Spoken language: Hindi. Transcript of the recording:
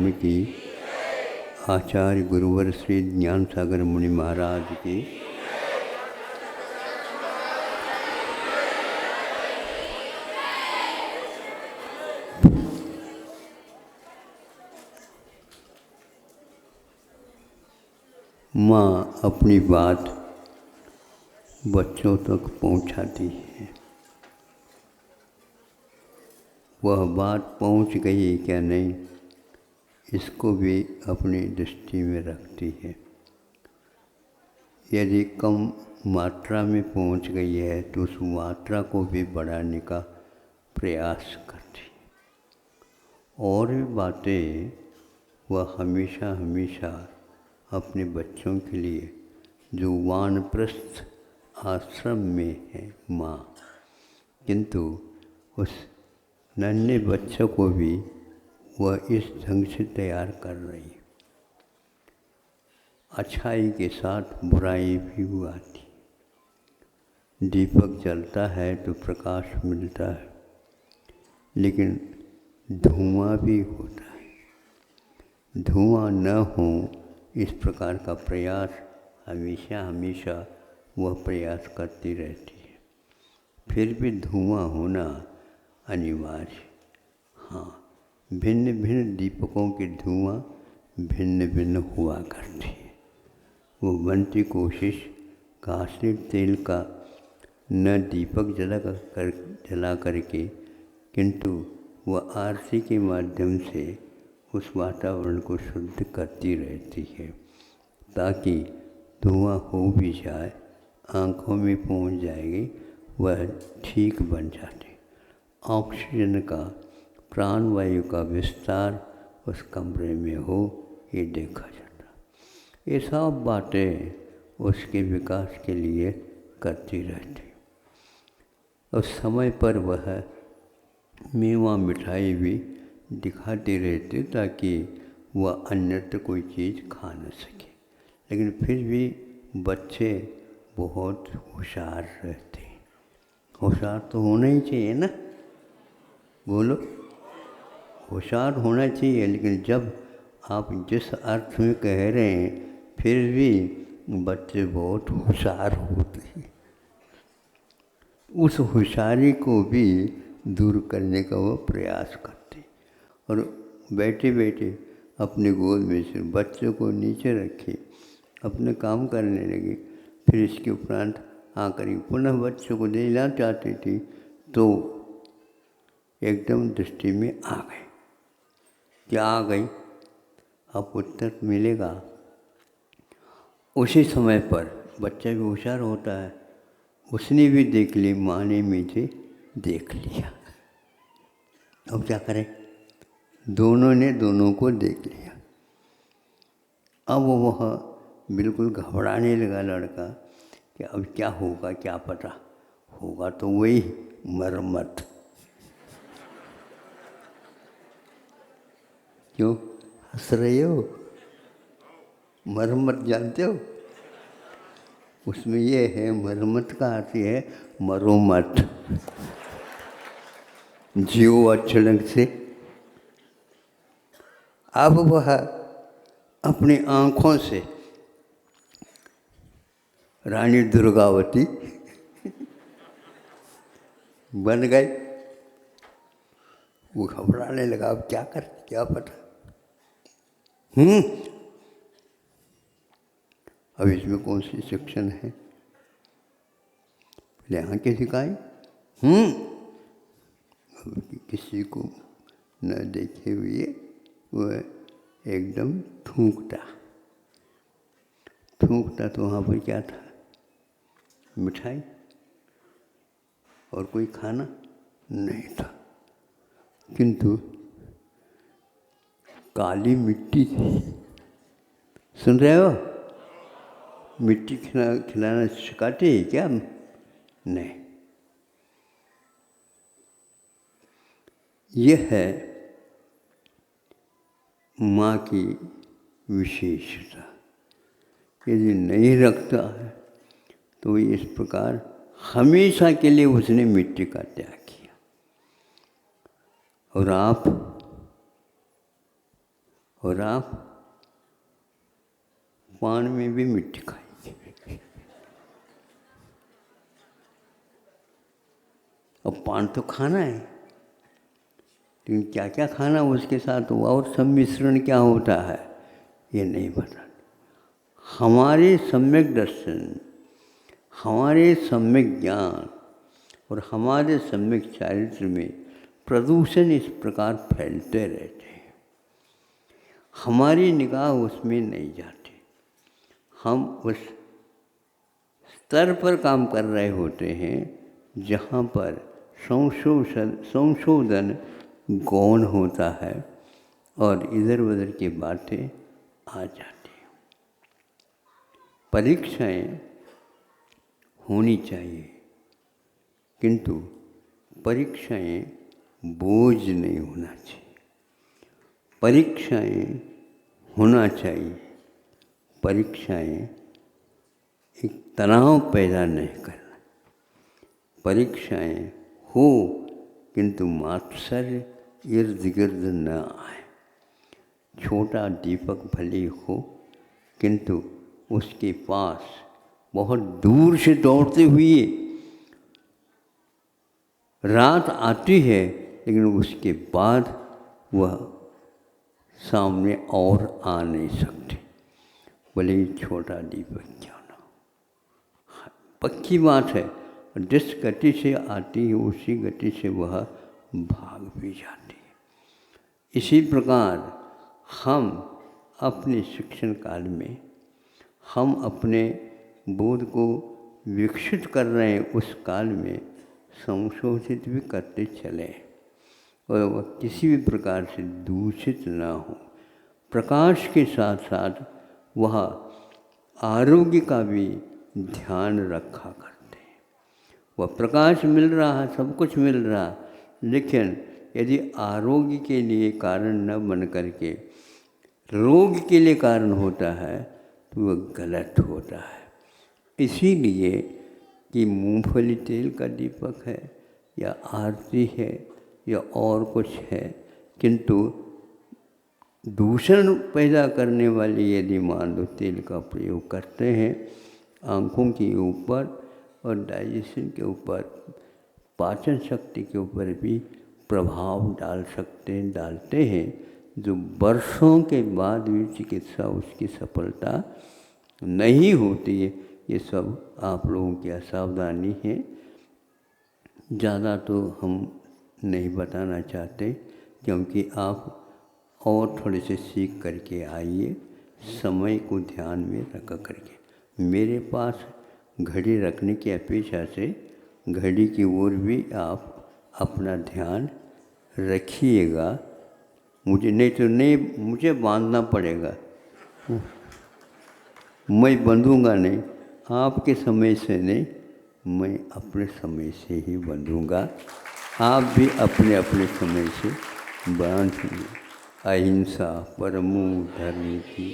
स्वामी की, आचार्य गुरुवर श्री ज्ञान सागर मुनि महाराज की, माँ अपनी बात बच्चों तक पहुँचाती है। वह बात पहुँच गई क्या नहीं, इसको भी अपनी दृष्टि में रखती है। यदि कम मात्रा में पहुँच गई है तो उस मात्रा को भी बढ़ाने का प्रयास करती है। और भी बातें वह हमेशा हमेशा अपने बच्चों के लिए, जो वानप्रस्थ आश्रम में है माँ, किंतु उस नन्हे बच्चों को भी वह इस ढंग से तैयार कर रही है। अच्छाई के साथ बुराई भी आती। दीपक जलता है तो प्रकाश मिलता है, लेकिन धुआं भी होता है। धुआं न हो इस प्रकार का प्रयास हमेशा हमेशा वह प्रयास करती रहती है। फिर भी धुआं होना अनिवार्य। हाँ, भिन्न भिन्न दीपकों की धुआं भिन्न भिन्न हुआ करती है। वो बनती कोशिश घासलेट तेल का न दीपक जला करके, किंतु वह आरती के माध्यम से उस वातावरण को शुद्ध करती रहती है, ताकि धुआं हो भी जाए, आँखों में पहुँच जाएगी, वह ठीक बन जाती। ऑक्सीजन का, प्राणवायु का विस्तार उस कमरे में हो, ये देखा जाता। ये सब बातें उसके विकास के लिए करती रहती। उस समय पर वह मेवा मिठाई भी दिखाती रहती, ताकि वह अन्यत्र कोई चीज़ खा न सके। लेकिन फिर भी बच्चे बहुत होशियार रहते हैं। होशियार तो होना ही चाहिए ना, बोलो, होशियार होना चाहिए। लेकिन जब आप जिस अर्थ में कह रहे हैं, फिर भी बच्चे बहुत होशियार होते हैं। उस होशियारी को भी दूर करने का वो प्रयास करते, और बैठे बैठे अपने गोद में से बच्चों को नीचे रखे अपने काम करने लगे। फिर इसके उपरांत आकर पुनः बच्चों को देना चाहती थी, तो एकदम दृष्टि में आ गए। क्या आ गई? अब उत्तर मिलेगा। उसी समय पर बच्चा भी होशियार होता है, उसने भी देख ली, माँ ने मुझे देख लिया। अब क्या करें? दोनों ने दोनों को देख लिया। अब वह बिल्कुल घबराने लगा लड़का कि अब क्या होगा, क्या पता होगा तो वही मरम्मत। क्यों हंस रहे हो? मरम्मत जानते हो? उसमें ये है, मरम्मत का अर्थ है मरोमत, जियो अच्छे ढंग से। अब वह अपनी आँखों से रानी दुर्गावती बन गए। वो घबराने लगा, अब क्या कर, क्या पता। अब इसमें कौन सी सेक्शन है? पहले आँखें दिखाएं। किसी को न देखे हुए वह एकदम थूकता तो वहाँ पर क्या था? मिठाई और कोई खाना नहीं था, किंतु काली मिट्टी थी। सुन रहे हो? मिट्टी खिलाना सिखाते हैं क्या? नहीं। यह है माँ की विशेषता। यदि नहीं रखता है तो इस प्रकार हमेशा के लिए उसने मिट्टी का त्याग किया। और और आप पान में भी मिट्टी खाएंगे। अब पान तो खाना है, लेकिन क्या क्या खाना उसके साथ और सम्मिश्रण क्या होता है ये नहीं पता। हमारे सम्यक दर्शन, हमारे सम्यक ज्ञान और हमारे सम्यक चारित्र में प्रदूषण इस प्रकार फैलते रहते हैं, हमारी निगाह उसमें नहीं जाती। हम उस स्तर पर काम कर रहे होते हैं जहाँ पर संशोधन गौण होता है और इधर उधर की बातें आ जाती हैं। परीक्षाएं होनी चाहिए, किंतु परीक्षाएं बोझ नहीं होना चाहिए। परीक्षाएं होना चाहिए, परीक्षाएं एक तनाव पैदा नहीं करना। परीक्षाएं हो किंतु मात्सर्य इर्द गिर्द न आए। छोटा दीपक भले हो किंतु उसके पास बहुत दूर से दौड़ते हुए रात आती है, लेकिन उसके बाद वह सामने और आ नहीं सकते, भले ही छोटा दीपक क्यों ना हो। पक्की बात है, जिस गति से आती है उसी गति से वह भाग भी जाती है। इसी प्रकार हम अपने शिक्षण काल में हम अपने बोध को विकसित कर रहे हैं, उस काल में संशोधित भी करते चले और वह किसी भी प्रकार से दूषित ना हो। प्रकाश के साथ साथ वह आरोग्य का भी ध्यान रखा करते हैं। वह प्रकाश मिल रहा है, सब कुछ मिल रहा, लेकिन यदि आरोग्य के लिए कारण न बन करके रोग के लिए कारण होता है तो वह गलत होता है। इसीलिए कि मूंगफली तेल का दीपक है या आरती है या और कुछ है, किंतु दूषण पैदा करने वाले यदि मान लो तेल का प्रयोग करते हैं, आँखों के ऊपर और डाइजेशन के ऊपर, पाचन शक्ति के ऊपर भी प्रभाव डालते हैं, जो वर्षों के बाद भी चिकित्सा उसकी सफलता नहीं होती है। ये सब आप लोगों की असावधानी है, ज़्यादा तो हम नहीं बताना चाहते, क्योंकि आप और थोड़े से सीख करके आइए, समय को ध्यान में रख करके। मेरे पास घड़ी रखने की अपेक्षा से घड़ी की ओर भी आप अपना ध्यान रखिएगा। मुझे बांधना पड़ेगा, मैं बंधूंगा नहीं, आपके समय से नहीं, मैं अपने समय से ही बंधूंगा। आप भी अपने अपने समय से बांधिए। अहिंसा परमो धर्म की।